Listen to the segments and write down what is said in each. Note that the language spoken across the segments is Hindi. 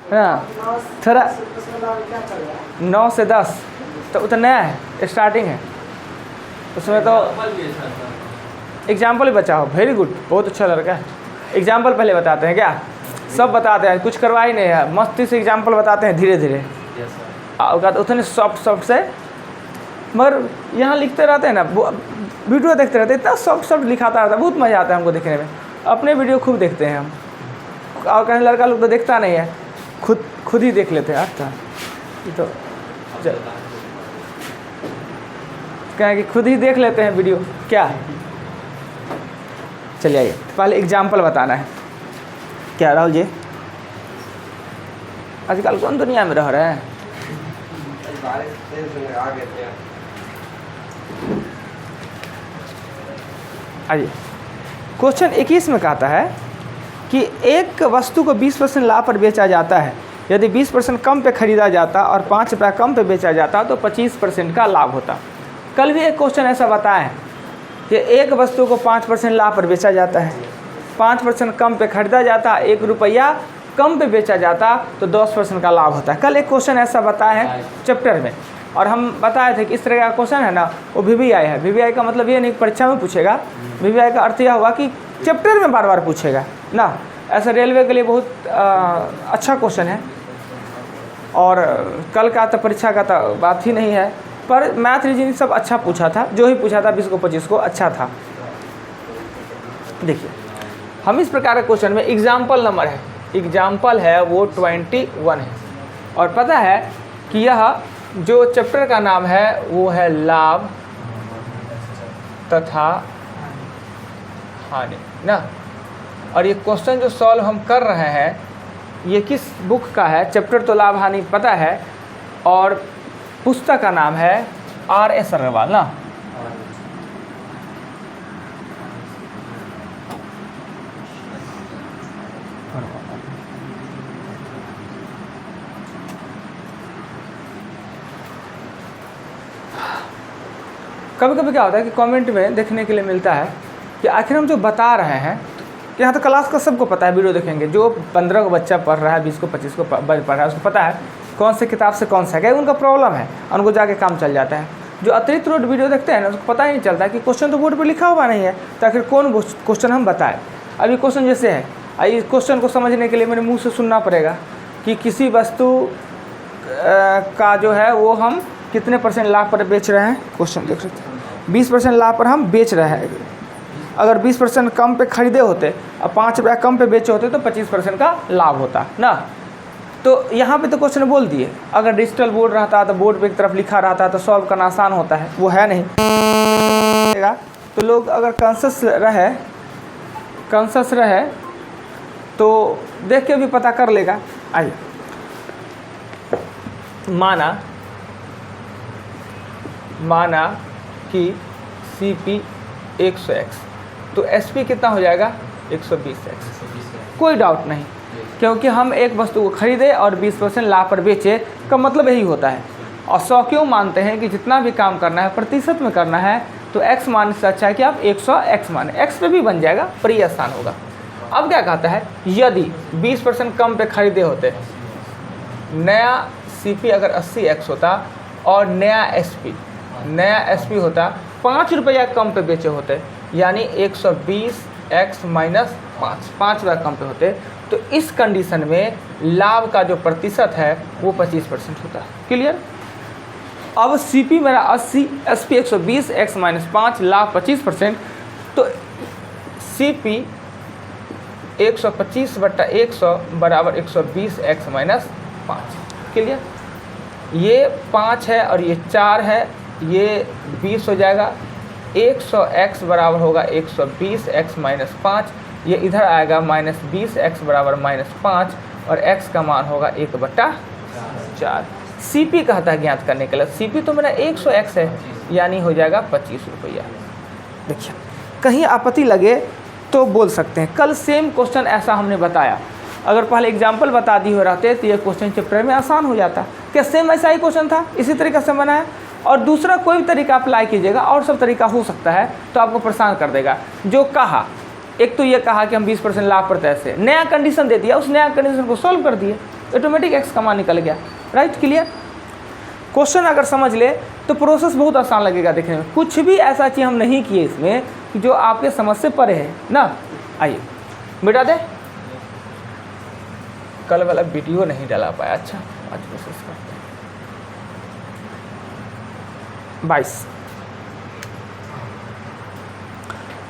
है ना, थोड़ा 9 से 10 तो उतना नया है, स्टार्टिंग है, उसमें तो एग्जाम्पल ही बचा हो। वेरी गुड, बहुत अच्छा लड़का है। एग्जाम्पल पहले बताते हैं क्या? सब बताते हैं, कुछ करवा ही नहीं है, मस्ती से एग्जाम्पल बताते हैं धीरे धीरे, उतने सॉफ्ट से। मगर यहाँ लिखते रहते हैं ना, वीडियो देखते रहते हैं, इतना सॉफ्ट लिखाता रहता है, बहुत मज़ा आता है हमको देखने में। अपने वीडियो खूब देखते हैं हम, और कहीं लड़का लोग तो देखता नहीं है, खुद ही देख लेते हैं। अच्छा तो क्या है कि खुद ही देख लेते हैं वीडियो, क्या है। चलिए आइए, पहले एग्जाम्पल बताना है। क्या राहुल जी, आजकल कौन दुनिया में रह रहे हैं? आइए, क्वेश्चन 21 में कहता है कि एक वस्तु को 20% लाभ पर बेचा जाता है। यदि 20% कम पे खरीदा जाता और 5 रुपया कम पे बेचा जाता तो 25% का लाभ होता। कल भी एक क्वेश्चन ऐसा बताया है कि एक वस्तु को 5% लाभ पर बेचा जाता है, 5% कम पे खरीदा जाता, 1 रुपया कम पे बेचा जाता तो 10% का लाभ होता है। कल एक क्वेश्चन ऐसा बताया है चैप्टर में, और हम बताए थे कि इस तरह का क्वेश्चन है ना, वो VVI है। VVI का मतलब ये नहीं परीक्षा में पूछेगा, VVI का अर्थ यह हुआ कि चैप्टर में बार बार पूछेगा ना। ऐसा रेलवे के लिए बहुत अच्छा क्वेश्चन है, और कल का तो परीक्षा का तो बात ही नहीं है, पर मैथ रीजनिंग सब अच्छा पूछा था, जो ही पूछा था 20 को 25 को अच्छा था। देखिए, हम इस प्रकार के क्वेश्चन में एग्जाम्पल नंबर है, एग्जाम्पल है वो 21 है, और पता है कि यह जो चैप्टर का नाम है वो है लाभ तथा हानि ना। और ये क्वेश्चन जो सॉल्व हम कर रहे हैं ये किस बुक का है? चैप्टर तो लाभ हानि पता है, और पुस्तक का नाम है RS अग्रवाल ना। कभी कभी क्या होता है कि कमेंट में देखने के लिए मिलता है कि आखिर हम जो बता रहे हैं, यहाँ तो क्लास का सबको पता है, वीडियो देखेंगे जो 15 को बच्चा पढ़ रहा है, 20 को 25 को पढ़ रहा है, उसको पता है कौन से किताब से कौन सा, क्या उनका प्रॉब्लम है, उनको जाके काम चल जाता है। जो अतिरिक्त रोड वीडियो देखते हैं ना, उसको पता ही नहीं चलता कि क्वेश्चन तो बोर्ड पर लिखा हुआ नहीं है, तो आखिर कौन क्वेश्चन हम बताएं। अभी क्वेश्चन जैसे है, इस क्वेश्चन को समझने के लिए मेरे मुँह से सुनना पड़ेगा कि किसी वस्तु का जो है वो हम कितने % लाभ पर बेच रहे हैं। क्वेश्चन देख सकते हैं, 20% लाभ पर हम बेच रहे हैं। अगर 20% कम पे खरीदे होते और 5 रुपया कम पे बेचे होते तो 25% का लाभ होता ना। तो यहाँ पे तो क्वेश्चन बोल दिए, अगर डिजिटल बोर्ड रहता तो बोर्ड पे एक तरफ लिखा रहता तो सॉल्व करना आसान होता है, वो है नहीं। तो लोग अगर कॉन्शस रहे तो देख के भी पता कर लेगा। आइए, माना कि CP 100x तो SP कितना हो जाएगा? 120x। कोई डाउट नहीं, क्योंकि हम एक वस्तु को खरीदे और 20% लाभ पर बेचे का मतलब यही होता है। और 100 क्यों मानते हैं कि जितना भी काम करना है प्रतिशत में करना है, तो x मानने से अच्छा है कि आप 100x माने, x पे भी बन जाएगा पर ये आसान होगा। अब क्या कहता है, यदि 20% कम पे खरीदे होते, नया CP अगर 80x होता और नया SP होता 5 रुपया कम पे बेचे होते, यानी 120x माइनस 5 रुपया कम पे होते, तो इस कंडीशन में लाभ का जो प्रतिशत है वो 25% होता है। क्लियर? अब CP मेरा 80, SP 120, x माइनस 5, लाभ 25%, तो CP 125/100 बराबर 120x माइनस 5। क्लियर? ये 5 है और ये 4 है, ये 20 हो जाएगा। 100x बराबर होगा 120x माइनस 5, ये इधर आएगा माइनस 20x बराबर माइनस 5, और x का मान होगा 1/4। CP कहता है ज्ञात करने के लिए, CP तो मेरा 100x है, यानी हो जाएगा 25 रुपया। देखिए, कहीं आपत्ति लगे तो बोल सकते हैं। कल सेम क्वेश्चन ऐसा हमने बताया, अगर पहले एग्जाम्पल बता दी हो रहते तो ये क्वेश्चन चैप्टर में आसान हो जाता। क्या सेम ऐसा ही क्वेश्चन था, इसी तरीके से बनाया? और दूसरा कोई भी तरीका अप्लाई कीजिएगा, और सब तरीका हो सकता है, तो आपको परेशान कर देगा। जो कहा, एक तो ये कहा कि हम 20% लाभ पर तय से, नया कंडीशन दे दिया, उस नया कंडीशन को सॉल्व कर दिए, ऑटोमेटिक x का मान निकल गया। Right, clear. क्वेश्चन अगर समझ ले तो प्रोसेस बहुत आसान लगेगा देखने में। कुछ भी ऐसा चीज़ हम नहीं किए इसमें जो आपके समझ से परे है ना। आइए मिटा दे, कल वाला वीडियो नहीं डाला पाया। अच्छा आज प्रोसेस करते हैं।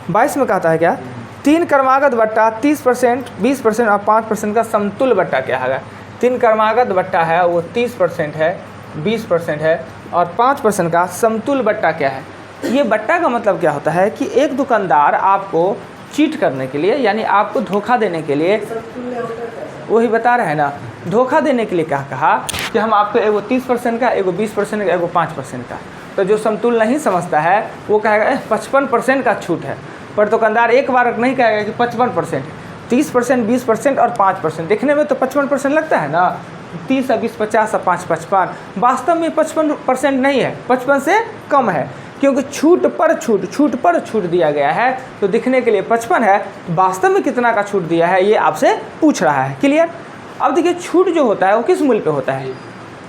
22 में कहता है क्या, 3 क्रमागत बट्टा 30%, 20% और 5% का समतुल्य बट्टा क्या है। 3 क्रमागत बट्टा है वो 30% है, 20% है और 5% का समतुल्य बट्टा क्या है। ये बट्टा का मतलब क्या होता है कि एक दुकानदार आपको चीट करने के लिए, यानी आपको धोखा देने के लिए, वही बता रहे हैं ना, धोखा देने के लिए क्या कहा कि हम आपको एगो 30% का, एगो 20% का, एगो 5% का। तो जो समतुल्य नहीं समझता है वो कहेगा 55% का छूट है, पर दुकानदार एक बार नहीं कहेगा कि 55%, 30%, 20% और 5%। देखने में तो 55% लगता है ना, 30 और 20 50 और 5 55। वास्तव में 55% नहीं है, 55 से कम है, क्योंकि छूट पर छूट दिया गया है। तो दिखने के लिए 55 है, वास्तव में कितना का छूट दिया है ये आपसे पूछ रहा है। क्लियर। अब देखिए छूट जो होता है वो किस मूल्य पे होता है,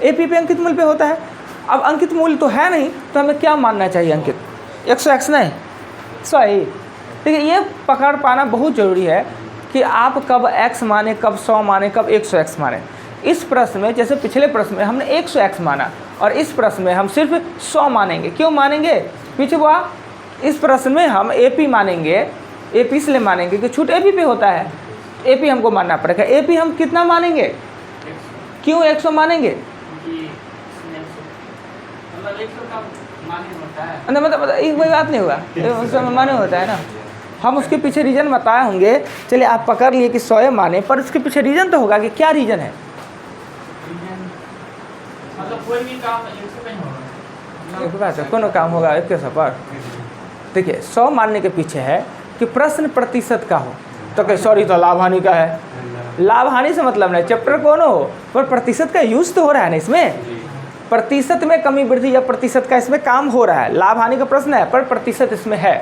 एपी पे अंकित मूल्य पे होता है। अब अंकित मूल्य तो है नहीं, तो हमें क्या मानना चाहिए, अंकित 100x नहीं 100 ही। देखिए ये पकड़ पाना बहुत ज़रूरी है कि आप कब x माने, कब 100 माने, कब 100x माने। इस प्रश्न में, जैसे पिछले प्रश्न में हमने 100x माना और इस प्रश्न में हम सिर्फ 100 मानेंगे। क्यों मानेंगे पीछे हुआ, इस प्रश्न में हम AP मानेंगे। AP इसलिए मानेंगे कि छूट AP पे होता है, AP हमको मानना पड़ेगा। AP हम कितना मानेंगे, क्यों 100 मानेंगे, मतलब एक कोई बात नहीं हुआ, माने होता है ना। हम उसके पीछे रीज़न बताए होंगे। चलिए आप पकड़ लिए कि 100 माने, पर उसके पीछे रीज़न तो होगा कि क्या रीज़न है। मतलब कोई भी काम 100 नहीं होगा, एक बात है, कोनो काम होगा 100 पर। देखिए 100 मानने के पीछे है कि प्रश्न प्रतिशत का हो, तो कहीं सॉरी तो लाभ हानि का है। लाभ हानि से मतलब नहीं, चैप्टर कौन हो, पर प्रतिशत का यूज तो हो रहा है ना इसमें। प्रतिशत में कमी वृद्धि या प्रतिशत का इसमें काम हो रहा है। लाभ हानि का प्रश्न है पर प्रतिशत इसमें है।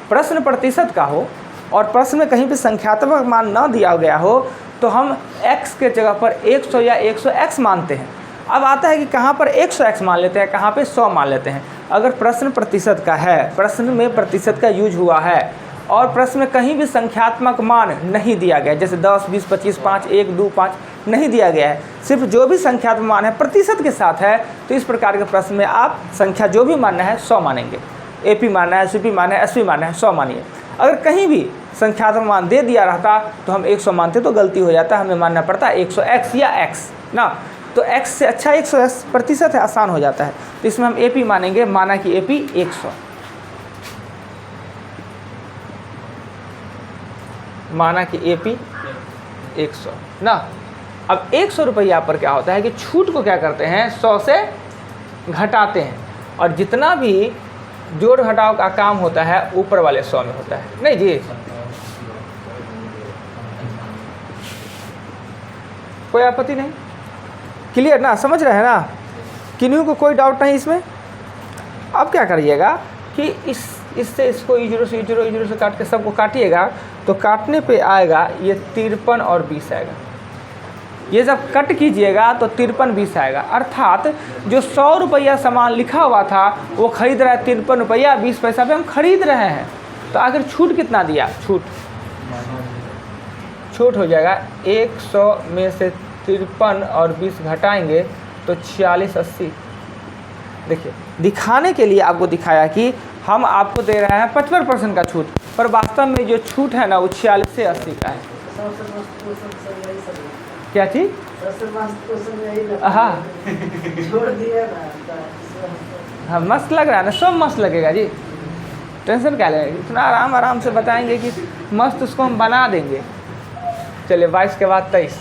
प्रश्न प्रतिशत का हो और प्रश्न में कहीं भी संख्यात्मक मान न दिया गया हो तो हम x के जगह पर 100 या 100x मानते हैं। अब आता है कि कहाँ पर 100x मान लेते हैं, कहाँ पे 100 मान लेते हैं। अगर प्रश्न प्रतिशत का है, प्रश्न में प्रतिशत का यूज हुआ है और प्रश्न में कहीं भी संख्यात्मक मान नहीं दिया गया, जैसे 10, 20, 25, 5, 1, 2, 5 नहीं दिया गया है, सिर्फ जो भी संख्यात्मक मान है प्रतिशत के साथ है, तो इस प्रकार के प्रश्न में आप संख्या जो भी मानना है 100 मानेंगे। AP मानना है, CP मानना है, SV मानना है, 100 मानिए। अगर कहीं भी संख्यात्मक मान दे दिया रहता तो हम 100 मानते तो गलती हो जाता, हमें मानना पड़ता 100x या x ना। तो x से अच्छा 100x प्रतिशत है, आसान हो जाता है। तो इसमें हम AP मानेंगे, माना कि AP 100, माना कि AP 100 ना। अब 100 रुपया पर क्या होता है कि छूट को क्या करते हैं, 100 से घटाते हैं और जितना भी जोड़ घटाव का काम होता है ऊपर वाले 100 में होता है। नहीं जी, कोई आपत्ति नहीं, क्लियर ना, समझ रहे हैं ना, किन्हीं को कोई डाउट नहीं इसमें। अब क्या करिएगा कि इससे इसको E0 से E0 से काट के सबको काटिएगा तो काटने पे आएगा ये 53 और 20 आएगा। ये जब कट कीजिएगा तो 53 20 आएगा, अर्थात जो 100 रुपया सामान लिखा हुआ था वो खरीद रहा है 53 रुपया 20 पैसा पे हम खरीद रहे हैं। तो आखिर छूट कितना दिया, छूट हो जाएगा 100 में से 53 और 20 घटाएंगे तो 46 80। देखिए दिखाने के लिए आपको दिखाया कि हम आपको दे रहे हैं 55% का छूट, पर वास्तव में जो छूट है ना वो 46 से 80 का है। क्या चीज, हाँ हाँ मस्त लग रहा है ना, सब मस्त लगेगा जी, टेंशन क्या लेंगे, इतना आराम से बताएंगे कि मस्त उसको हम बना देंगे। चलिए 22 के बाद 23।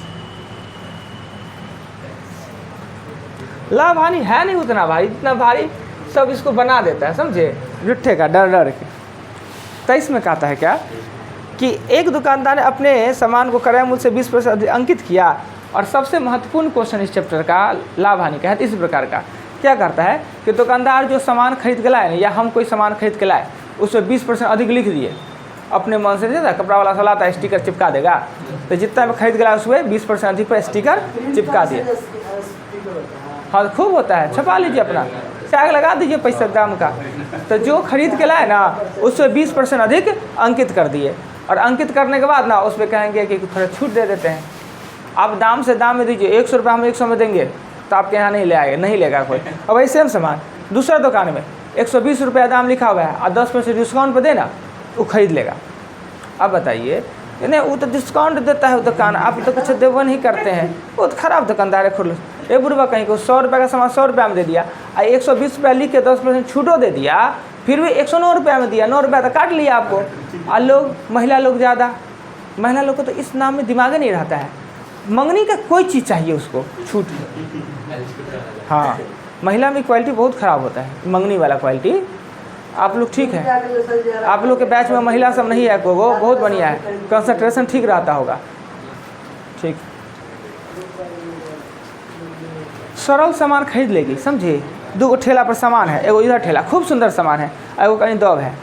लाभ हानि है नहीं उतना भारी, इतना भारी सब इसको बना देता है, समझे, जुट्ठे का डर के। 23 में कहता है क्या कि एक दुकानदार ने अपने सामान को क्रय मूल्य से 20% अंकित किया। और सबसे महत्वपूर्ण क्वेश्चन इस चैप्टर का लाभ हानि का है इस प्रकार का, क्या करता है कि दुकानदार जो सामान खरीद के लाए या हम कोई सामान खरीद के लाए उसमें 20% अधिक लिख दिए, अपने मन से देता, कपड़ा वाला साला आता है स्टिकर चिपका देगा, तो जितना में खरीद गया उसमें 20% अधिक पर स्टिकर चिपका दिए। हाँ खूब होता है, छपा लीजिए अपना, टैग लगा दीजिए पैसा दाम का, तो जो खरीद के लाए ना उससे 20% अधिक अंकित कर दिए, और अंकित करने के बाद ना उस पर कहेंगे कि थोड़ा छूट दे देते हैं। आप दाम से दाम में दीजिए, 100 रुपये हम 100 में देंगे तो आपके यहाँ नहीं ले आएगा, नहीं लेगा कोई। और वही सेम सामान दूसरा दुकान में 120 रुपया दाम लिखा हुआ है और 10% डिस्काउंट पर देना, वो खरीद लेगा। अब बताइए, नहीं वो तो डिस्काउंट देता है वो दुकान, आप तो कुछ देवन ही करते हैं, वो तो खराब दुकानदार है। खुद ये बुढ़वा कहीं को 100 रुपये का सामान 100 रुपये में दे दिया, और 120 रुपया लिख के 10% छूटो दे दिया, फिर भी 109 रुपये में दिया, 9 रुपया तो काट लिया आपको। और लोग, महिला लोग ज़्यादा, महिला लोग को तो इस नाम में दिमाग नहीं रहता है, मंगनी का कोई चीज़ चाहिए उसको छूट। हाँ महिला में क्वालिटी बहुत ख़राब होता है, मंगनी वाला क्वालिटी। आप लोग ठीक है, आप लोग के बैच में महिला सब नहीं है को, वो बहुत बढ़िया है, कंसंट्रेशन ठीक रहता होगा। ठीक, सरल सामान खरीद लेगी, समझे। 2 ठेला पर सामान है, एगो इधर ठेला खूब सुंदर सामान है, एगो कहीं दब है,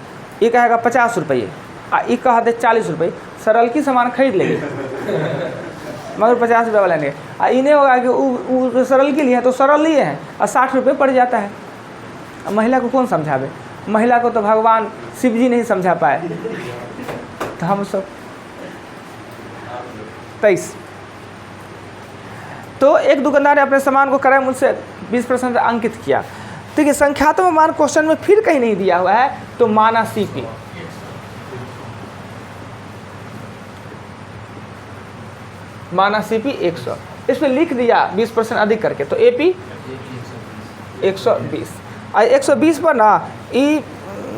ये कहेगा 50 रुपये और ये कहा दे 40 रुपये, सरल की सामान खरीद लेगी मगर 50 रुपये वाला नहीं। और इन्हें होगा कि वो सरल के लिए है तो सरल लिए हैं और 60 रुपये पड़ जाता है। अब महिला को कौन समझावे, महिला को तो भगवान शिव जी नहीं समझा पाए, तो हम सब 23। तो एक दुकानदार ने अपने सामान को क्रय मूल्य से 20% अंकित किया। ठीक है, संख्यात्मक मान क्वेश्चन में फिर कहीं नहीं दिया हुआ है, तो माना सीपी, माना सीपी 100, इस पर लिख दिया 20% अधिक करके, तो एपी 120। 120 पर ना ये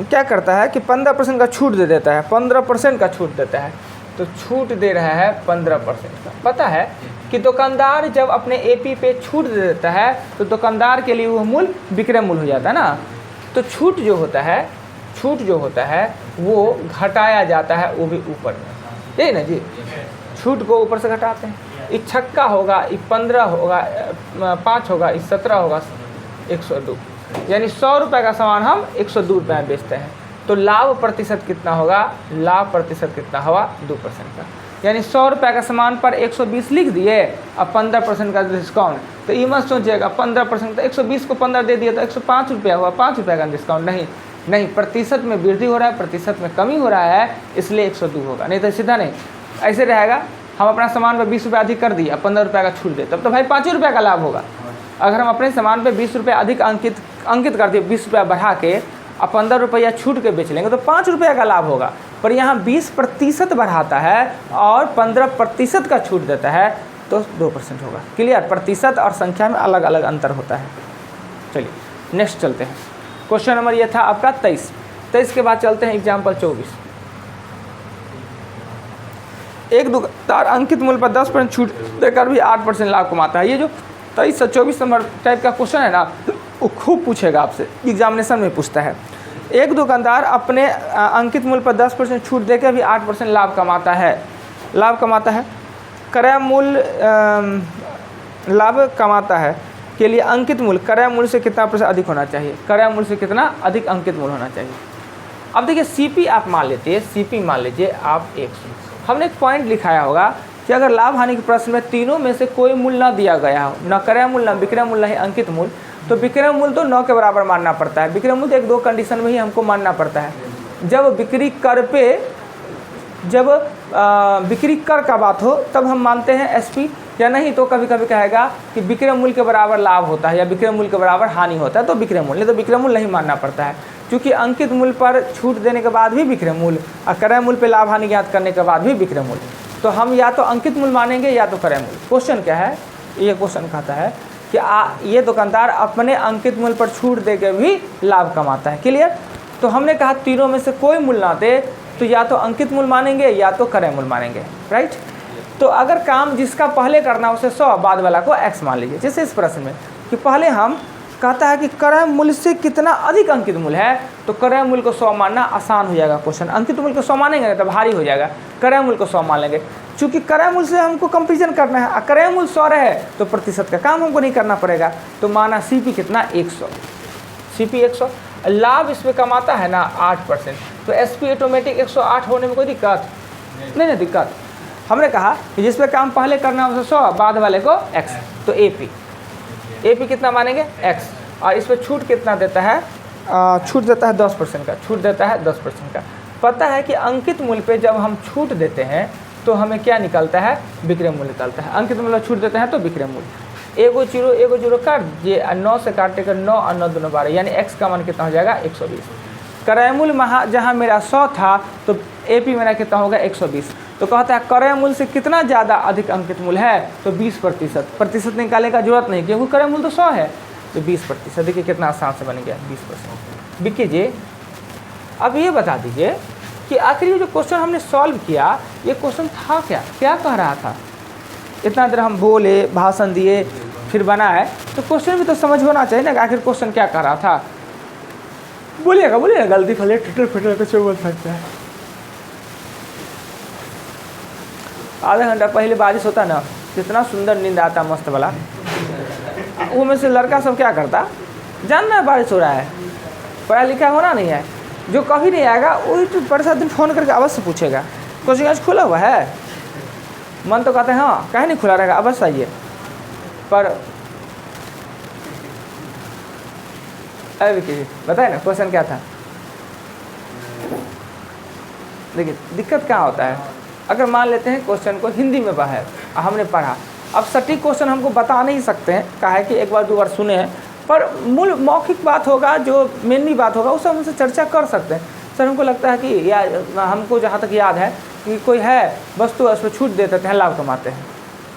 क्या करता है कि 15% का छूट दे देता है, 15% का छूट देता है, तो छूट दे रहा है 15% का। पता है कि दुकानदार जब अपने एपी पे छूट दे देता है तो दुकानदार के लिए वो मूल्य विक्रय मूल्य हो जाता है ना। तो छूट जो होता है, छूट जो होता है वो घटाया जाता है, वो भी ऊपर में, यही ना जी, छूट को ऊपर से घटाते हैं। ये छक्का होगा, ये 15 होगा, 5 होगा, ये 17 होगा, 102, यानी 100 रुपये का सामान हम 102 रुपये में बेचते हैं। तो लाभ प्रतिशत कितना होगा, लाभ प्रतिशत कितना हुआ 2% का, यानी 100 रुपये का सामान पर 120 लिख दिए और 15% का डिस्काउंट। तो ये मत सोचिएगा 15%, तो 120 को 15 दे दिया तो 105 रुपया हुआ, 5 रुपये का डिस्काउंट, नहीं नहीं, प्रतिशत में वृद्धि हो रहा है, प्रतिशत में कमी हो रहा है, इसलिए 102 होगा, नहीं तो सीधा नहीं ऐसे रहेगा। हम अपना सामान पर 20 रुपये अधिक कर दिया, 15 रुपये का छूट दे, तब तो भाई 5 ही रुपये का लाभ होगा। अगर हम अपने सामान पे 20 रुपये अधिक अंकित कर दिए, 20 रुपया बढ़ा के और 15 रुपया छूट के बेच लेंगे तो 5 रुपये का लाभ होगा। पर यहाँ 20% बढ़ाता है और 15% का छूट देता है तो 2% होगा। क्लियर, प्रतिशत और संख्या में अलग अलग अंतर होता है। चलिए नेक्स्ट चलते हैं। क्वेश्चन नंबर ये था आपका 23 के बाद चलते हैं एग्जाम्पल 24। एक दुकानदार अंकित मूल्य पर 10% छूट देकर भी 8% लाभ कमाता है। ये जो 23 से 24 नंबर टाइप का क्वेश्चन है ना, वो खूब पूछेगा आपसे, एग्जामिनेशन में पूछता है। एक दुकानदार अपने अंकित मूल्य पर 10% छूट देकर भी 8% लाभ कमाता है। क्रय मूल्य लाभ कमाता है के लिए अंकित मूल्य क्रय मूल्य से कितना % अधिक होना चाहिए, क्रय मूल्य से कितना अधिक अंकित मूल्य होना चाहिए। अब देखिए सीपी आप मान लेते हैं, सीपी मान लीजिए आप 100। हमने एक पॉइंट लिखाया होगा कि अगर लाभ हानि के प्रश्न में तीनों में से कोई मूल्य ना दिया गया हो, न क्रय मूल्य, न विक्रय मूल्य, न अंकित मूल्य, तो विक्रय मूल्य तो 9 के बराबर मानना पड़ता है। विक्रय मूल्य 1-2 कंडीशन में ही हमको मानना पड़ता है। जब बिक्री कर का बात हो तब हम मानते हैं एसपी, या नहीं तो कभी कभी कहेगा कि विक्रय मूल्य के बराबर लाभ होता है या विक्रय मूल्य के बराबर हानि होता है, तो विक्रय मूल्य, तो विक्रय मूल्य नहीं मानना पड़ता है, क्योंकि अंकित मूल्य पर छूट देने के बाद भी विक्रय मूल्य और क्रय मूल्य पर लाभ हानि ज्ञात करने के बाद भी विक्रय मूल्य, तो हम या तो अंकित मूल्य मानेंगे या तो क्रय मूल्य। क्वेश्चन क्या है, ये क्वेश्चन कहता है कि ये दुकानदार अपने अंकित मूल्य पर छूट देकर भी लाभ कमाता है। क्लियर, तो हमने कहा तीनों में से कोई मूल्य ना दे तो या तो अंकित मूल्य मानेंगे या तो क्रय मूल्य मानेंगे, राइट। तो अगर काम जिसका पहले करना उसे 100, बाद वाला को x मान लीजिए। जैसे इस प्रश्न में कि पहले हम कहता है कि क्रय मूल्य से कितना अधिक अंकित मूल्य है, तो क्रय मूल्य को 100 मानना आसान हो जाएगा क्वेश्चन। अंकित मूल्य को 100 मानेंगे तो भारी हो जाएगा, क्रय मूल्य को 100 मान लेंगे। चूँकि क्रय मूल्य से हमको कंपेरिजन करना है, क्रय मूल्य 100 रहे तो प्रतिशत का काम हमको नहीं करना पड़ेगा। तो माना सीपी कितना 100, सीपी 100। लाभ इसमें कमाता है ना 8%, तो SP ऑटोमेटिक 108 होने में कोई दिक्कत नहीं ना दिक्कत। हमने कहा कि जिस पे काम पहले करना है उसे 100, बाद वाले को x, तो AP कितना मानेंगे x, और इस पर छूट कितना देता है, छूट देता है 10% का, छूट देता है 10% का। पता है कि अंकित मूल्य पे जब हम छूट देते हैं तो हमें क्या निकलता है, विक्रय मूल्य निकलता है। अंकित मूल्य छूट देते हैं तो विक्रय मूल्य, एगो जीरो काट दिए, 9 से काटेगा 9 और 9 दूनी 12, यानी x का मान कितना हो जाएगा 120। क्रय मूल्य जहाँ मेरा 100 था तो AP मेरा कितना होगा 120। तो कहता है क्रय मूल्य से कितना ज़्यादा अधिक अंकित मूल्य है, तो 20%। प्रतिशत निकालने का जरूरत नहीं क्योंकि क्रय मूल्य तो 100 है, तो 20%। देखिए कितना आसान से बन गया 20%। विक्की जी अब ये बता दीजिए कि आखिर ये जो क्वेश्चन हमने सॉल्व किया, ये क्वेश्चन था क्या, क्या कह रहा था? इतना देर हम बोले, भाषण दिए, फिर बनाए, तो क्वेश्चन भी तो समझ होना चाहिए ना कि आखिर क्वेश्चन क्या कह रहा था। बोलिएगा गलती फले टूटल फुटल कुछ बोल सकता है। आधा घंटा पहले बारिश होता ना, कितना सुंदर नींद आता मस्त वाला। वो में से लड़का सब क्या करता, जानना है बारिश हो रहा है, पढ़ा लिखा होना नहीं है, जो कभी नहीं आएगा वही तो परसा दिन फ़ोन करके अवश्य पूछेगा कोचिंग आज खुला हुआ है, मन तो कहते हैं हाँ कहीं नहीं खुला रहेगा, अवश्य आइए। पर अरे बताए ना क्वेश्चन क्या था। देखिए दिक्कत क्या होता है, अगर मान लेते हैं क्वेश्चन को हिंदी में है, हमने पढ़ा, अब सटीक क्वेश्चन हमको बता नहीं सकते हैं, कहा है कि एक बार 2 बार सुने हैं, पर मूल मौखिक बात होगा, जो मेनली बात होगा उस हमसे चर्चा कर सकते हैं। सर हमको लगता है कि या हमको जहाँ तक याद है कि कोई है वस्तु उस पर छूट दे देते हैं, लाभ कमाते हैं,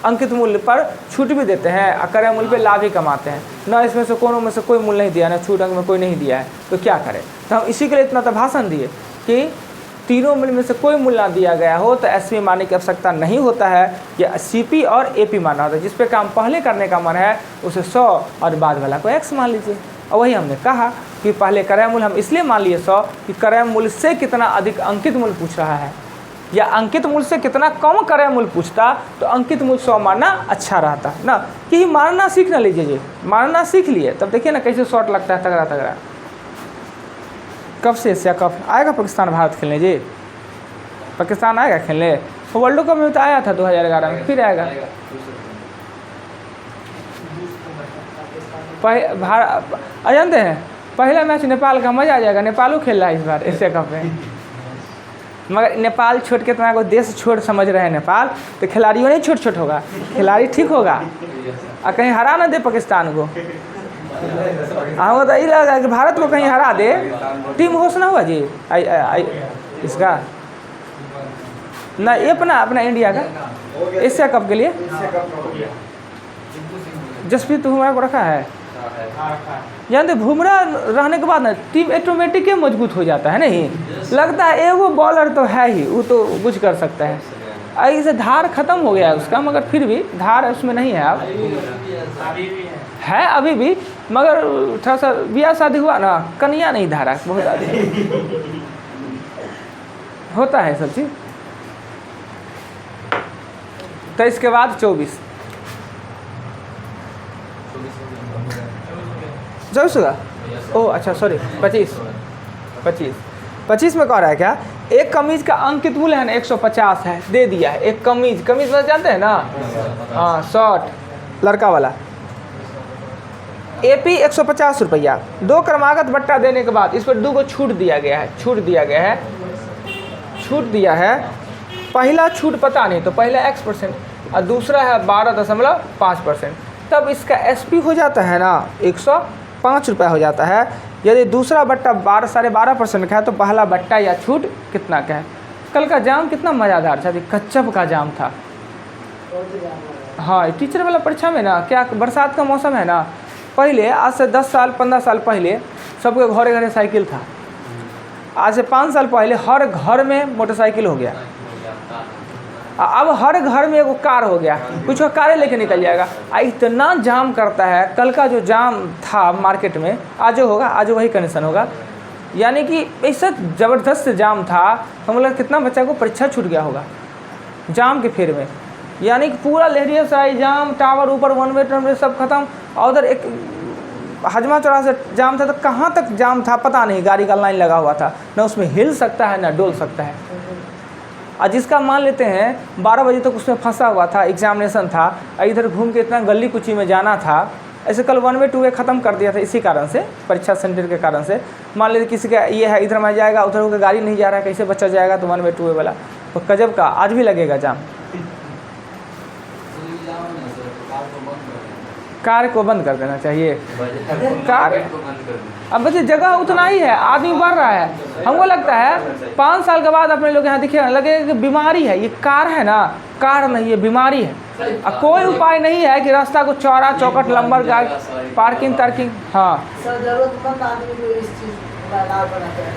अंकित मूल्य पर छूट भी देते हैं, क्रय मूल्य पे लाभ ही कमाते हैं, ना इसमें से कोनों में से कोई मूल्य नहीं दिया, ना छूट अंक में कोई नहीं दिया है, तो क्या करें। तो हम इसी के लिए इतना तो भाषण दिए कि तीनों मूल्य में से कोई मूल्य ना दिया गया हो तो SP मानने की आवश्यकता नहीं होता है, या CP और AP मानना होता है। जिस पे काम पहले करने का मन है उसे 100 और बाद वाला को x मान लीजिए। और वही हमने कहा कि पहले क्रय मूल्य हम इसलिए मान लिए 100 कि क्रय मूल्य से कितना अधिक अंकित मूल्य पूछ रहा है, या अंकित मूल्य से कितना कम क्रय मूल्य पूछता तो अंकित मूल्य 100 मानना अच्छा रहता ना, कि मानना सीख ना लीजिए जी, मानना सीख लिए तब देखिए ना कैसे शॉर्ट लगता है तगड़ा तगड़ा। कब से एशिया कप आएगा पाकिस्तान भारत खेलने जी, पाकिस्तान आएगा खेलने, वर्ल्ड कप में तो आया था 2011 में, फिर आएगा। जानते हैं पहला मैच नेपाल का, मज़ा आ जाएगा, नेपालो खेल रहा है इस बार एशिया कप में, मगर नेपाल छोड़ के तुम्हारा कोई देश छोड़ समझ रहे हैं नेपाल, तो खिलाड़ियों नहीं छोट होगा, खिलाड़ी ठीक होगा और कहीं हरा ना दे पाकिस्तान को। हमको तो ये लगा कि भारत को कहीं हरा दे, टीम घोषणा हुआ जी इसका ना, ये अपना इंडिया का एशिया कप के लिए जसप्रीत बुमराह को रखा है। जानते बुमराह रहने के बाद ना टीम ऑटोमेटिक मजबूत हो जाता है, नहीं लगता है एगो बॉलर तो है ही, वो तो कुछ कर सकता है। ऐसे धार खत्म हो गया है उसका, मगर फिर भी धार उसमें नहीं है, अब है अभी भी, मगर थोड़ा सा ब्याह शादी हुआ ना, कन्या नहीं धारा बहुत आदमी होता है सब चीज़। तो इसके बाद 24 होगा, ओह अच्छा सॉरी 25 में कह रहा है क्या, एक कमीज का अंकित मूल्य है ना 150 है, दे दिया है। एक कमीज मतलब जानते हैं ना, हाँ शर्ट लड़का वाला, AP 150 रुपया, 2 क्रमागत बट्टा देने के बाद इस पर 2 को छूट दिया गया है। पहला छूट पता नहीं, तो पहला X% और दूसरा है 12.5%, तब इसका SP हो जाता है ना 105 रुपया हो जाता है। यदि दूसरा बट्टा 12.5% का है तो पहला बट्टा या छूट कितना का है। कल का जाम कितना मज़ेदार था, कच्चप का जाम था। हाँ टीचर वाला परीक्षा में ना, क्या बरसात का मौसम है ना, पहले आज से 10 साल 15 साल पहले सबके घरे घरे साइकिल था, आज से 5 साल पहले हर घर में मोटरसाइकिल हो गया, अब हर घर में एगो कार हो गया, कुछ कारें लेके निकल जाएगा। इतना जाम करता है, कल का जो जाम था मार्केट में आज होगा, आज वही कंडीशन होगा। यानी कि ऐसा ज़बरदस्त जाम था, हम लोग कितना बच्चा को परीक्षा छूट गया होगा जाम के फेर में। यानी कि पूरा लहरियासराय जाम, टावर ऊपर 1 वे सब खत्म, और उधर एक हजमा चौराहा से जाम था तो कहाँ तक जाम था पता नहीं, गाड़ी का लाइन लगा हुआ था, ना उसमें हिल सकता है ना डोल सकता है। और जिसका मान लेते हैं 12 बजे तक उसमें फंसा हुआ था, एग्जामिनेशन था, इधर घूम के इतना गली कुची में जाना था, ऐसे कल 1 वे 2 वे ख़त्म कर दिया था इसी कारण से, परीक्षा सेंटर के कारण से। मान लीजिए किसी का ये है इधर में जाएगा, उधर होकर गाड़ी नहीं जा रहा है, कैसे बच्चा जाएगा, तो 1 वे 2 वे वाला तो गजब का आज भी लगेगा जाम। कार को बंद कर देना चाहिए। कार अब बच्चे जगह उतना ही है, आदमी बढ़ रहा है। हमको लगता है 5 साल के बाद अपने लोग यहाँ दिखे लगेगा कि बीमारी है, ये कार है ना, कार नहीं ये बीमारी है। कोई उपाय नहीं है कि रास्ता को चौड़ा चौकट लंबा पार्किंग तार्किंग। हाँ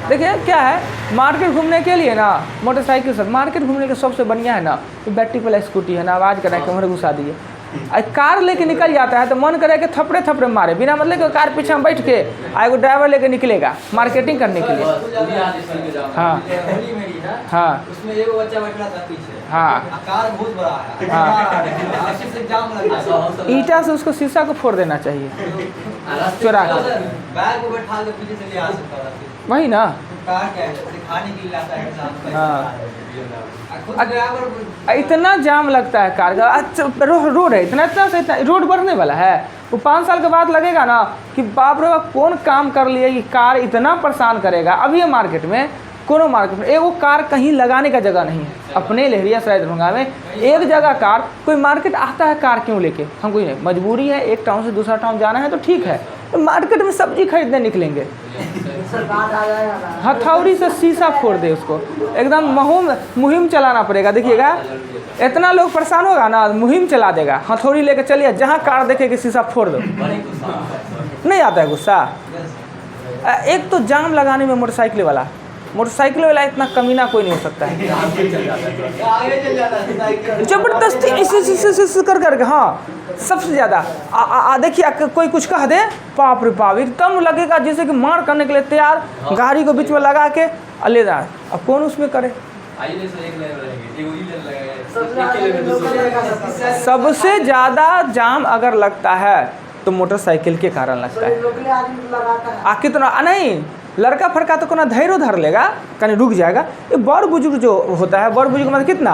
देखिए क्या है, मार्केट घूमने के लिए ना मोटरसाइकिल से मार्केट घूमने के सबसे बढ़िया है ना बैटरी वाला स्कूटी है ना, आवाज़ करा के उम्र घुसा दिए। कार लेके निकल जाता है तो मन करे कि थपड़े थपड़े मारे बिना मतलब कि कार पीछे में बैठ के एगो ड्राइवर लेके निकलेगा मार्केटिंग करने के लिए। हाँ हाँ उसमें एगो बच्चा बैठा था पीछे, हाँ कार बहुत बड़ा है, हाँ जाम लगा है। ईटा से उसको शीशा को फोड़ देना चाहिए चुरा के। बैग को बैठा के पीछे से ले आ सकता था, वही ना कार क्या है दिखाने के लिए लाता है। हाँ खुद ड्राइवर इतना जाम लगता है कार का। अच्छा रोड है इतना से इतना रोड बढ़ने वाला है, वो 5 साल के बाद लगेगा ना कि बाप रे बाप कौन काम कर लिया कि कार इतना परेशान करेगा। अभी ये मार्केट में कोनो मार्केट में एगो कार कहीं लगाने का जगह नहीं है। अपने लहरियासराय दरभंगा में एक जगह कार, कोई मार्केट आता है कार क्यों लेके, हमको नहीं, मजबूरी है एक टाउन से दूसरा टाउन जाना है तो ठीक है, तो मार्केट में सब्जी खरीदने निकलेंगे, हथौड़ी से शीशा फोड़ दे उसको, एकदम मुहिम चलाना पड़ेगा। देखिएगा इतना लोग परेशान होगा ना, मुहिम चला देगा, हथौड़ी लेके चलिए, जहाँ कार देखेगी शीशा फोड़ दो। नहीं आता है गुस्सा। एक तो जाम लगाने में मोटरसाइकिल वाला इतना कमीना कोई नहीं हो सकता है, जबरदस्ती ऐसे कर करके। हाँ सबसे ज़्यादा देखिए कोई कुछ कह दे, बाप रे बाप एकदम लगेगा जैसे कि मार करने के लिए तैयार, गाड़ी को बीच में लगा के ले जाए। अब कौन उसमें करे। सबसे ज़्यादा जाम अगर लगता है तो मोटरसाइकिल के कारण लगता है। कितना नहीं लड़का फड़का तो कोना धैर्य धर लेगा, कहीं रुक जाएगा। ये बड़ बुजुर्ग जो होता है, बड़ बुजुर्ग मतलब कितना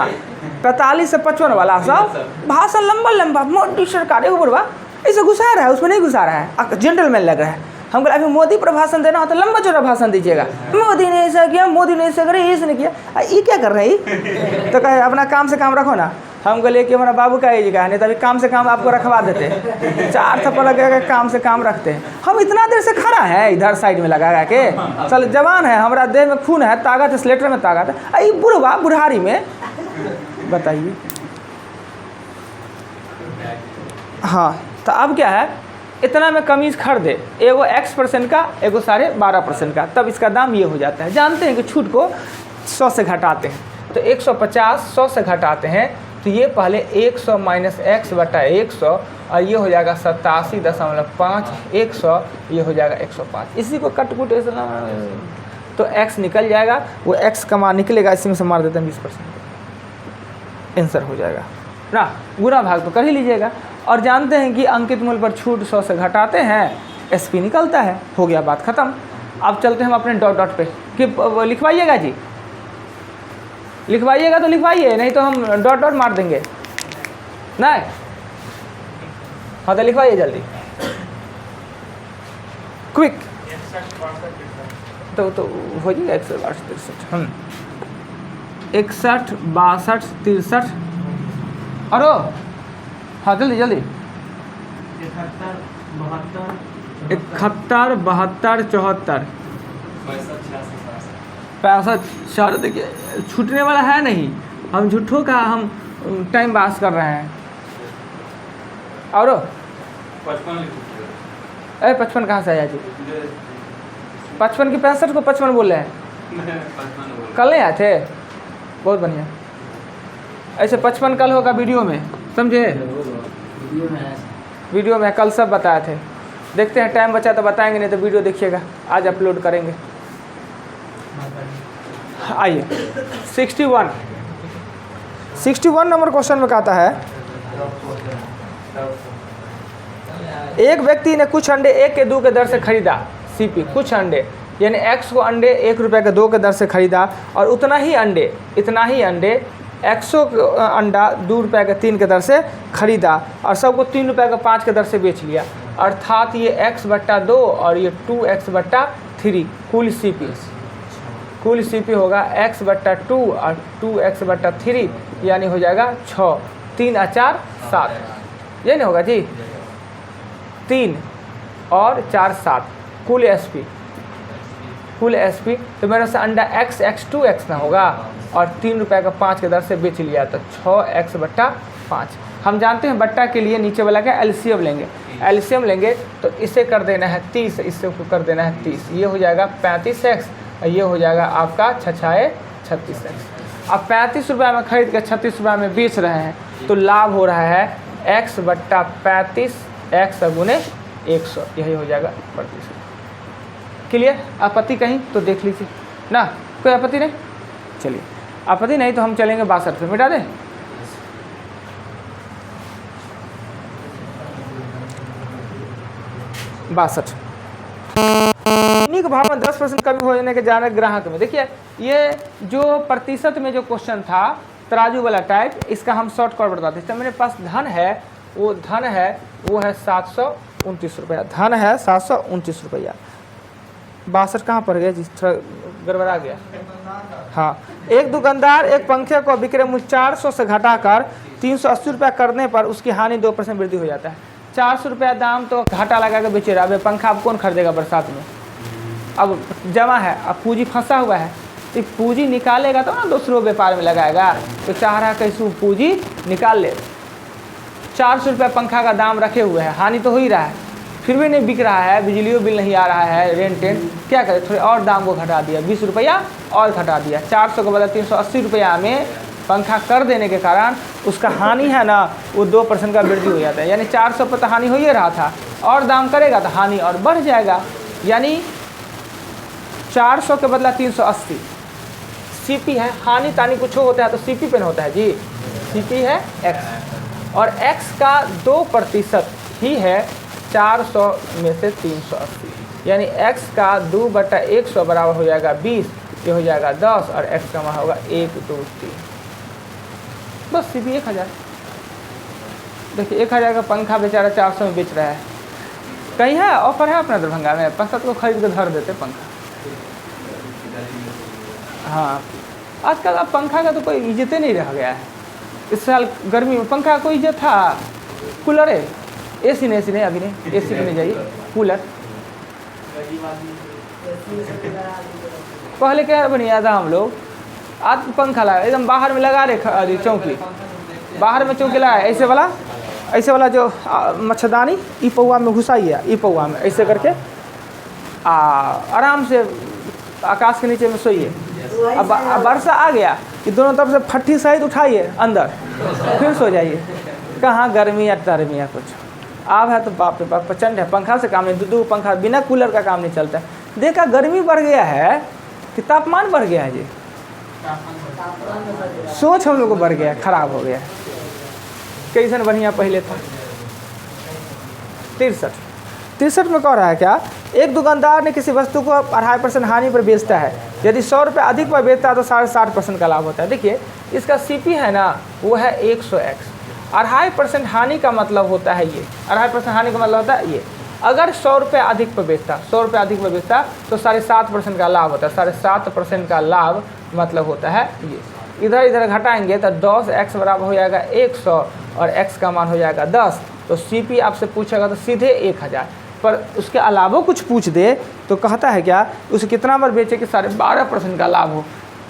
45 से 55 वाला सब भाषण लंबा मोदी सरकार एगो बुढ़वा ऐसे घुसा रहा है, उसमें नहीं घुसा रहा है, जेंटलमैन लग रहा है। हम अभी मोदी पर भाषण देना हो तो लंबा चौड़ा भाषण दीजिएगा, मोदी ने ऐसा किया, मोदी ने ऐसा करे, इसने किया, ये क्या कर रहे हैं। तो कहे अपना काम से काम रखो ना। हम बोले कि हमारा बाबू का एज का है, नहीं तो अभी काम से काम आपको रखवा देते, 4 थप्पड़ लगेगा काम से काम रखते हैं। हम इतना देर से खड़ा है इधर साइड में लगा के, चल जवान है, हमारा देह में खून है, ताकत है, स्लेटर में ताकत है, बुढ़वा बुढ़ारी में बताइए। हाँ तो अब क्या है, इतना में कमीज़ खरीदे, एगो X% का, एगो 12.5% का, तब इसका दाम ये हो जाता है। जानते हैं कि छूट को 100 से घटाते हैं तो 150 100 से घटाते हैं तो ये पहले 100 माइनस x बटा 100 और ये हो जाएगा 87.5, 100 ये हो जाएगा 105। इसी को कटकुट ऐसे तो x निकल जाएगा, वो x कमा निकलेगा, इसी में से मार देते हैं 20%, आंसर हो जाएगा ना। गुना भाग तो कर ही लीजिएगा। और जानते हैं कि अंकित मूल्य पर छूट 100 से घटाते हैं, SP निकलता है, हो गया बात ख़त्म। अब चलते हैं हम अपने डॉट पे कि लिखवाइएगा जी, लिखवाइएगा तो लिखवाइए, नहीं तो हम डॉट मार देंगे। नहीं हाँ तो लिखवाइए जल्दी, क्विक। तो हो जाएगा 162 61 62 63 और हाँ जल्दी 71 71 72 74 65 4। देखिए छूटने वाला है नहीं, हम झूठों का हम टाइम पास कर रहे हैं। और 55 कहाँ से आया जी, 55 की 65 को 55 बोल रहे हैं, कल नहीं आए थे, बहुत बढ़िया। ऐसे 55 कल होगा वीडियो में, समझे, वीडियो में कल सब बताए थे। देखते हैं टाइम बचा तो बताएंगे, नहीं तो वीडियो देखिएगा, आज अपलोड करेंगे। आइए 61 नंबर क्वेश्चन में कहता है एक व्यक्ति ने कुछ अंडे 1 के 2 के दर से खरीदा, CP कुछ अंडे, यानी X को अंडे 1 रुपये के 2 के दर से खरीदा और उतना ही अंडे X अंडा 2 रुपये के 3 के दर से खरीदा और सबको 3 रुपये के 5 के दर से बेच लिया। अर्थात ये x/2 और ये 2x/3 कुल CP होगा x/2 और 2x/3, यानी हो जाएगा 6, 3 और 4 7, ये नहीं होगा जी, 3 और 4 7 कुल SP। तो मेरे से अंडा x 2x ना होगा और 3 रुपये का 5 के दर से बेच लिया, तो 6x/5। हम जानते हैं बट्टा के लिए नीचे वाला क्या एलसीएम लेंगे तो इसे कर देना है 30, इससे कर देना है 30, ये हो जाएगा 35x और ये हो जाएगा आपका 6×6 36x। अब 35 रुपये में खरीद के 36 रुपये में बेच रहे हैं तो लाभ हो रहा है x/35 x गुने 100, यही हो जाएगा 35। क्लियर? आपत्ति कहीं तो देख लीजिए ना, कोई आपत्ति नहीं? चलिए, आपत्ति नहीं तो हम चलेंगे 62 पे, मिटा दें। चीनी के भाव में 10% कमी होने के जाने ग्राहक में, देखिए ये जो प्रतिशत में जो क्वेश्चन था तराजू वाला टाइप, इसका हम शॉर्ट कट बताते हैं। तो मेरे पास धन है वो है 729 रुपया, धन है 729 रुपया। 62 कहाँ पर गया जी, थोड़ा गड़बड़ा गया। हाँ, एक दुकानदार एक पंखे को विक्रय मूल्य 400 से घटाकर 380 रुपया करने पर उसकी हानि 2% वृद्धि हो जाता है। 400 रुपया दाम तो घाटा लगा के बेचे रहा, अब पंखा अब कौन खरीदेगा बरसात में? अब जमा है, अब पूंजी फंसा हुआ है, तो पूंजी निकालेगा तो ना दूसरों व्यापार में लगाएगा, तो चाह रहा है कैसे पूंजी निकाल ले। 400 रुपया पंखा का दाम रखे हुए हैं, हानि तो हो ही रहा है, फिर भी नहीं बिक रहा है, बिजलियों बिल नहीं आ रहा है, रेंट क्या करे, थोड़े और दाम को घटा दिया, 20 रुपया और घटा दिया। 400 के बदले 380 रुपया में पंखा कर देने के कारण उसका हानि है ना वो 2% का वृद्धि हो जाता है। यानी 400 पर तो हानि हो ही रहा था, और दाम करेगा तो हानि और बढ़ जाएगा। यानी 400 के बदला 380 CP है, हानि तानी कुछ होता है तो CP पे होता है जी, CP है x, और x का 2% ही है 400 में से 380, यानी x का 2/100 बराबर हो जाएगा 20, ये हो जाएगा 10 और x का मान होगा 1 2 3, बस CP 1000। देखिए 1000 का पंखा बेचारा 400 में बेच रहा है। कहीं है ऑफर है अपना दरभंगा में, 5-7 को खरीद के धर देते पंखा। हाँ, आजकल अब पंखा का तो कोई इज्जत नहीं रह गया है। इस साल गर्मी में पंखा कोई इज्जत था, कूलर है, AC नहीं अभी नहीं, AC पे नहीं जाइए, कूलर। पहले क्या बनिया था, हम लोग आज पंखा लगा एकदम बाहर में लगा रहे, चौकी बाहर में चौकी लगा, ऐसे वाला जो मच्छरदानी ई पौआ में घुसाइए, ई पौआ में ऐसे करके आराम से आकाश के नीचे में सोइए। अब वर्षा आ गया कि दोनों तरफ से फट्टी सहित उठाइए अंदर, फिर सो जाइए। कहाँ गर्मी या तरमी या कुछ, अब है तो बाप रे बाप प्रचंड है, पंखा से काम नहीं, दो पंखा बिना कूलर का काम नहीं चलता है। देखा गर्मी बढ़ गया है कि तापमान बढ़ गया है जी, सोच हम लोग को बढ़ गया, खराब हो गया। कैसन बढ़िया पहले था। 63 में कह रहा है क्या, एक दुकानदार ने किसी वस्तु को 2.5% हानि पर बेचता है, यदि 100 रुपये अधिक पर बेचता है तो 60% का लाभ होता है। देखिए इसका CP है ना वो है 100x, 2.5% हानि का मतलब होता है ये, 2.5% हानि का मतलब होता है ये, अगर 100 रुपये अधिक पर बेचता तो 7.5% का लाभ होता है। 7.5% का लाभ मतलब होता है ये, इधर घटाएंगे तो 10x बराबर हो जाएगा 100 और x का मान हो जाएगा 10, तो CP आपसे पूछेगा तो सीधे 1000। पर उसके अलावा कुछ पूछ दे तो कहता है क्या, उसे कितना बार बेचे कि 12.5% का लाभ हो।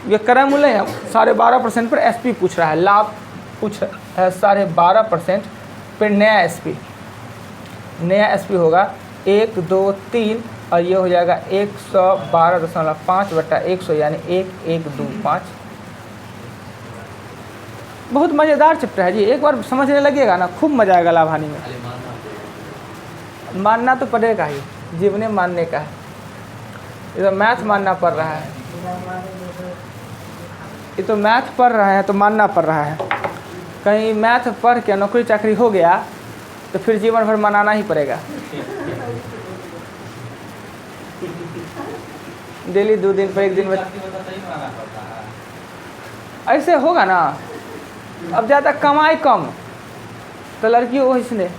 ये क्रय मूल्य है 12.5% पर SP पूछ रहा है, लाभ पूछ है 12.5% पर नया SP होगा 1 2 3 और ये हो जाएगा 112.5/100 यानी 1125। बहुत मज़ेदार चैप्टर है जी, एक बार समझने लगेगा ना खूब मज़ा आएगा लाभ हानि में। मानना तो पड़ेगा ही, जीवने मानने का है। ये तो मैथ मानना पड़ रहा है, ये तो मैथ पढ़ रहे हैं तो मानना पड़ रहा है। कहीं मैथ पढ़ के नौकरी चाकरी हो गया तो फिर जीवन भर मनाना ही पड़ेगा। डेली 2 दिन पर 1 दिन में ऐसे होगा ना। अब ज़्यादा कमाई कम तो लड़की वो इसने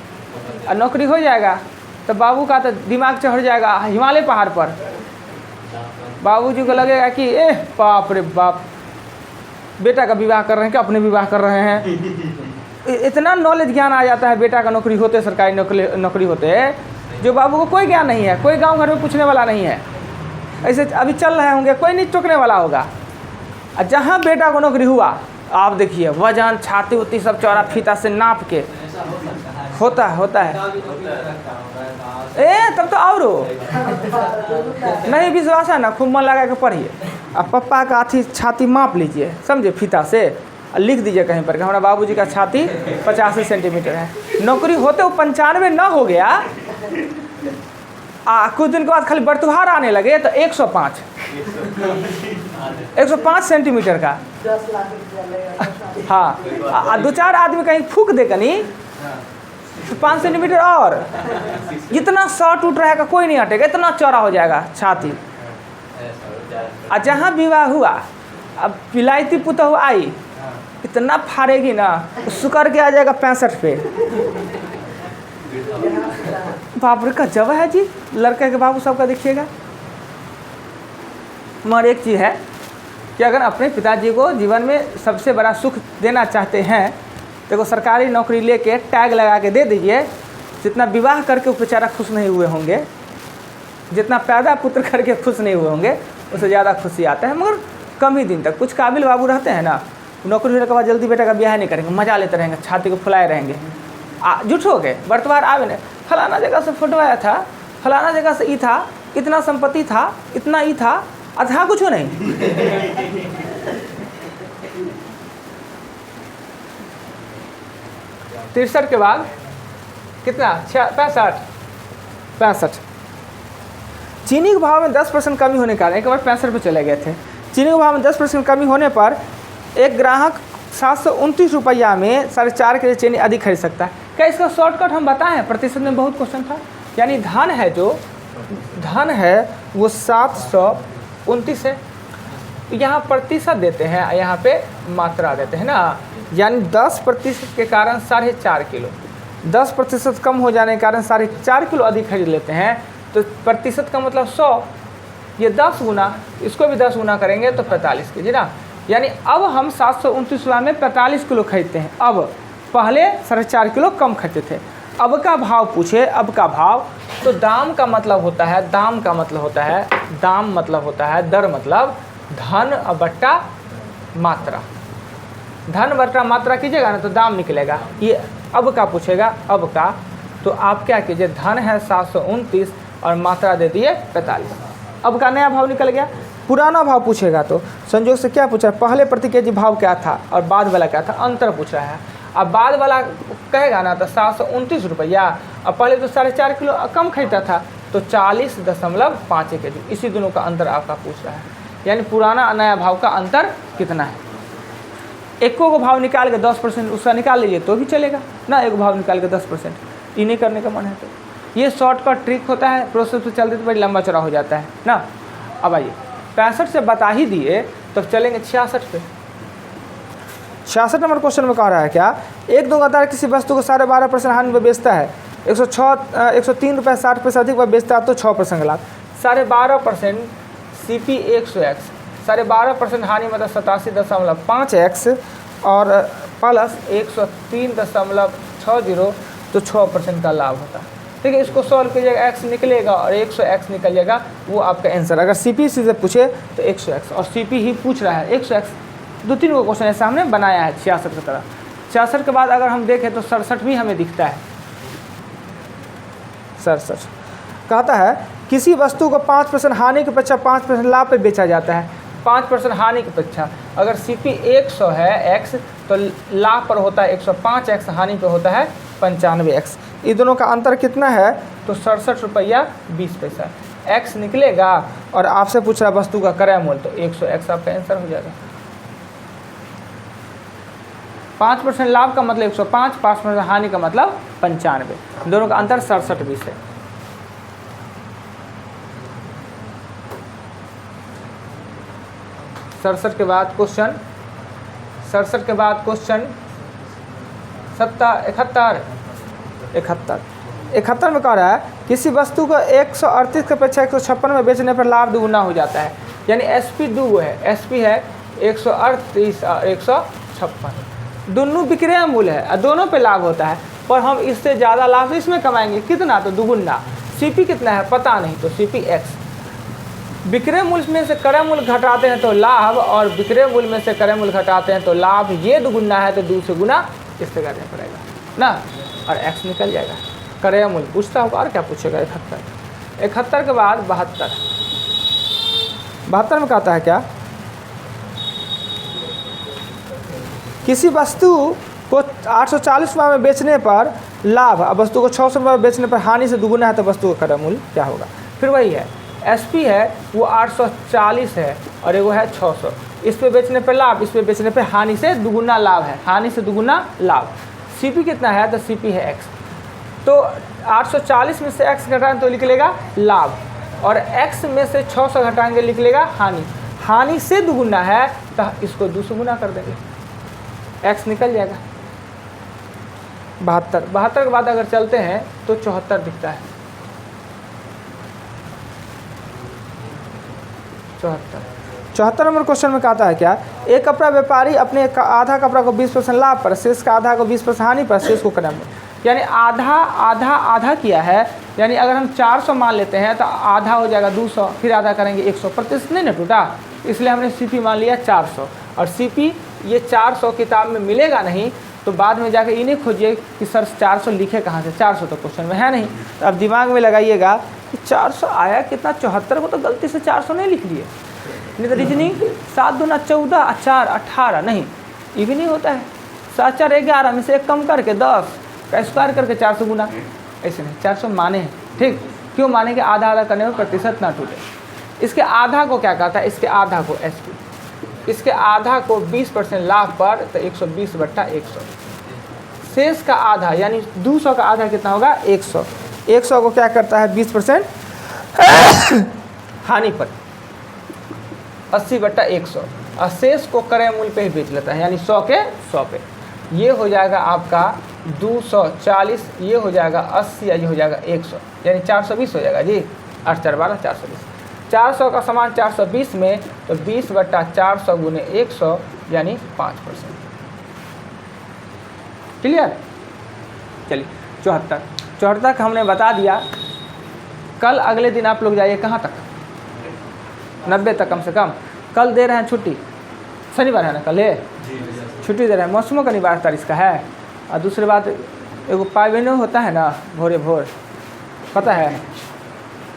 और नौकरी हो जाएगा तो बाबू का तो दिमाग चढ़ जाएगा हिमालय पहाड़ पर। बाबूजी को लगेगा कि बाप रे बाप, बेटा का विवाह कर रहे हैं कि अपने विवाह कर रहे हैं। इतना नॉलेज ज्ञान आ जाता है बेटा का नौकरी होते, सरकारी नौकरी होते, जो बाबू को कोई ज्ञान नहीं है, कोई गांव घर में पूछने वाला नहीं है। ऐसे अभी चल रहे होंगे, कोई नहीं टोकने वाला होगा। और जहाँ बेटा को नौकरी हुआ, आप देखिए वजन छाती उती सब चौड़ा फीता से नाप के होता है। तब तो और नहीं विश्वास है ना, खूब मन लगा के पढ़िए। अब पप्पा का अथी छाती माप लीजिए, समझे, फीता से और लिख दीजिए कहीं पर कि हमारा बाबूजी का छाती 85 सेंटीमीटर है। नौकरी होते वो 95 ना हो गया, कुछ दिन के बाद खाली बर्तुहार आने लगे तो 105 सेंटीमीटर का। 10 लाख रुपया लगेगा। हाँ, 2-4 आदमी कहीं फूक दे कनी 5 सेंटीमीटर और इतना शॉर्ट उठ रहेगा, कोई नहीं हटेगा, इतना चौड़ा हो जाएगा छाती। और जहाँ विवाह हुआ, अब पिलायती पुतहु आई, इतना फाड़ेगी ना, सुकर के आ जाएगा 65 पे। बाप रे का जब है जी, लड़के के बाबू सबका देखिएगा। मगर एक चीज़ है कि अगर अपने पिताजी को जीवन में सबसे बड़ा सुख देना चाहते हैं तो वो सरकारी नौकरी लेके टैग लगा के दे दीजिए। जितना विवाह करके वो बेचारा खुश नहीं हुए होंगे, जितना पैदा पुत्र करके खुश नहीं हुए होंगे, उससे ज़्यादा खुशी आता है। मगर कम ही दिन तक। कुछ काबिल बाबू रहते हैं ना, नौकरी होने के बाद जल्दी बेटा का ब्याह नहीं करेंगे, मजा लेते रहेंगे, छाती को फुलाए रहेंगे। जुट हो गए, बर्तवार आवे नहीं, फलाना जगह से फोटवाया था, फलाना जगह से ई था, इतना संपत्ति था, इतना ई था, था कुछ नहीं। 63 के बाद कितना, 65। चीनी के भाव में 10% कमी होने के कारण एक बार 65 पे चले गए थे। चीनी के भाव में 10% कमी होने पर एक ग्राहक 729 रुपया में 4.5 किलो चीनी अधिक खरीद सकता है। क्या इसका शॉर्टकट हम बताएं? प्रतिशत में बहुत क्वेश्चन था। यानी धन है, जो धन है वो 729 है। यहाँ प्रतिशत देते हैं, यहाँ पे मात्रा देते हैं ना। यानी 10% के कारण 4.5 किलो, 10% कम हो जाने के कारण 4.5 किलो अधिक खरीद लेते हैं। तो प्रतिशत का मतलब 100, ये 10 गुना, इसको भी 10 गुना करेंगे तो 45 के जी ना। यानी अब हम 729 रुपये में 45 किलो खरीदते हैं। अब पहले 4.5 किलो कम खरीदते थे। अब का भाव पूछे, अब का भाव, तो दाम का मतलब होता है, दाम का मतलब होता है, दाम मतलब होता है, दर मतलब धन बट्टा मात्रा। धन बट्टा मात्रा कीजिएगा ना तो दाम निकलेगा। ये अब का पूछेगा, अब का, तो आप क्या कीजिए, धन है 729 और मात्रा दे दिए 45। अब का नया भाव निकल गया। पुराना भाव पूछेगा तो संयोग से क्या पूछा, पहले प्रति केजी भाव क्या था और बाद वाला क्या था, अंतर पूछ रहा है। अब बाद वाला कहेगा ना तो 729 रुपया, और पहले तो 4.5 किलो कम खरीदा था तो 40.5 केजी। इसी दोनों का अंतर आपका पूछ रहा है। यानी पुराना और नया भाव का अंतर कितना है। एको को भाव निकाल के 10% उसका निकाल लीजिए तो भी चलेगा ना। एक भाव निकाल के 10%, ये नहीं करने का मन है तो ये शॉर्टकट ट्रिक होता है। प्रोसेस पे चलते तो बड़ी लंबा चौड़ा हो जाता है ना। अब आइए 65 से बता ही दिए तो चलेंगे 66 पे। 66 नंबर क्वेश्चन में कह रहा है क्या, एक दुकानदार किसी वस्तु को 12.5% हानि में बेचता है, 103 रुपये 60 पैसे अधिक में बेचता है तो 6% लाभ। 12.5% CP 100x, 12.5% हानि मतलब 87.5x और प्लस 103.60 तो 6% का लाभ होता है। ठीक है, इसको सॉल्व कीजिएगा, x निकलेगा और 100x निकल जाएगा, वो आपका आंसर। अगर CP से पूछे तो 100x, और CP ही पूछ रहा है 100x। 2-3 को क्वेश्चन ऐसा हमने बनाया है 66 की तरह। 66 के बाद अगर हम देखें तो 67 भी हमें दिखता है। 67 कहता है किसी वस्तु को 5% हानि की अपेक्षा 5% लाभ पे बेचा जाता है। 5% हानि की अपेक्षा, अगर CP 100 है x तो लाभ पर होता है 105x, हानि पे होता है 95x। ये दोनों का अंतर कितना है तो 67 रुपया 20 पैसा। x निकलेगा और आपसे पूछ रहा वस्तु का क्रय मूल्य तो 100x आपका आंसर हो जाएगा। 5% लाभ का मतलब 105, 5% हानि का मतलब 95। दोनों का अंतर 67-20 है। 67 के बाद क्वेश्चन 67 के बाद क्वेश्चन 71 में कह रहा है किसी वस्तु को 138 की अपेक्षा 156 में बेचने पर लाभ दुगुना हो जाता है। यानी एसपी दो है, एसपी है 138 और 156, दोनों विक्रय मूल्य है और दोनों पे लाभ होता है, पर हम इससे ज़्यादा लाभ इसमें कमाएंगे कितना, तो दुगुना। सीपी कितना है पता नहीं, तो सीपी एक्स। विक्रय मूल्य में से क्रय मूल्य घटाते हैं तो लाभ, और विक्रय मूल्य में से क्रय मूल्य घटाते हैं तो लाभ। ये दुगुना है तो 2 से गुना इससे करना पड़ेगा ना, और एक्स निकल जाएगा। क्रय मूल्य पूछता होगा और क्या पूछेगा। 71 के बाद 72 में कहता है क्या, किसी वस्तु को 840 रुपये में बेचने पर लाभ, अब वस्तु को 600 रुपये में बेचने पर हानि से दुगुना है तो वस्तु का क्रय मूल्य क्या होगा। फिर वही है, एसपी है वो 840 है और एगो है 600, इस पे बेचने पर लाभ, इस पे बेचने पर हानि से दुगुना लाभ है, हानि से दुगुना लाभ। सीपी कितना है, तो सीपी है एक्स। तो 840 में से एक्स घटाएंगे तो निकलेगा लाभ, और एक्स में से 600 घटाएंगे निकलेगा हानि। हानि से दुगुना है तो इसको 2 से गुना कर देंगे, एक्स निकल जाएगा। 72 के बाद अगर चलते हैं तो 74 दिखता है। 74 नंबर क्वेश्चन में कहता है क्या, एक कपड़ा व्यापारी अपने आधा कपड़ा को 20% लाभ पर, शेष का आधा को 20% हानि पर, शेष को क्रय मूल्य, यानी आधा किया है। यानी अगर हम 400 मान लेते हैं तो आधा हो जाएगा 200, फिर आधा करेंगे 100, प्रतिशत नहीं ना टूटा, इसलिए हमने सीपी मान लिया 400। और सीपी ये 400 किताब में मिलेगा नहीं, तो बाद में जाके इन्हें खोजिए कि सर 400 लिखे कहाँ से, 400 तो क्वेश्चन में है नहीं। तो अब दिमाग में लगाइएगा कि 400 आया कितना, 74 को तो गलती से 400 नहीं लिख लिए, नहीं तो रीजनिंग 7 दूना 14, 4 18 नहीं, ये भी नहीं होता है। 7 4 11 में से 1 कम करके 10 का स्क्वायर करके 400 गुना, ऐसे नहीं। 400 माने हैं, ठीक, क्यों माने कि आधा आधा करने में प्रतिशत ना टूटे। इसके आधा को क्या कहता है, इसके आधा को एसपी, इसके आधा को 20% लाभ पर तो 120/100, शेष का आधा यानी 200 का आधा कितना होगा 100। 100 को क्या करता है 20% हानि पर 80/100, और शेष को क्रय मूल्य पे ही बेच लेता है, यानी 100 के 100 पे। ये हो जाएगा आपका 240, ये हो जाएगा 80, ये हो जाएगा 100, यानी 420 हो जाएगा जी। 8 4 12 420, 400 का समान 420 में तो 20/400 गुने 100 यानी 5%। क्लियर। चलिए 74 का हमने बता दिया। कल अगले दिन आप लोग जाइए कहाँ तक, 90 तक कम से कम। कल दे रहे हैं छुट्टी, शनिवार है ना कल, है छुट्टी दे रहे हैं, मौसमों का निवार तारीख का है। और दूसरी बात एगो पाइवेनो होता है ना भोरे भोर, पता है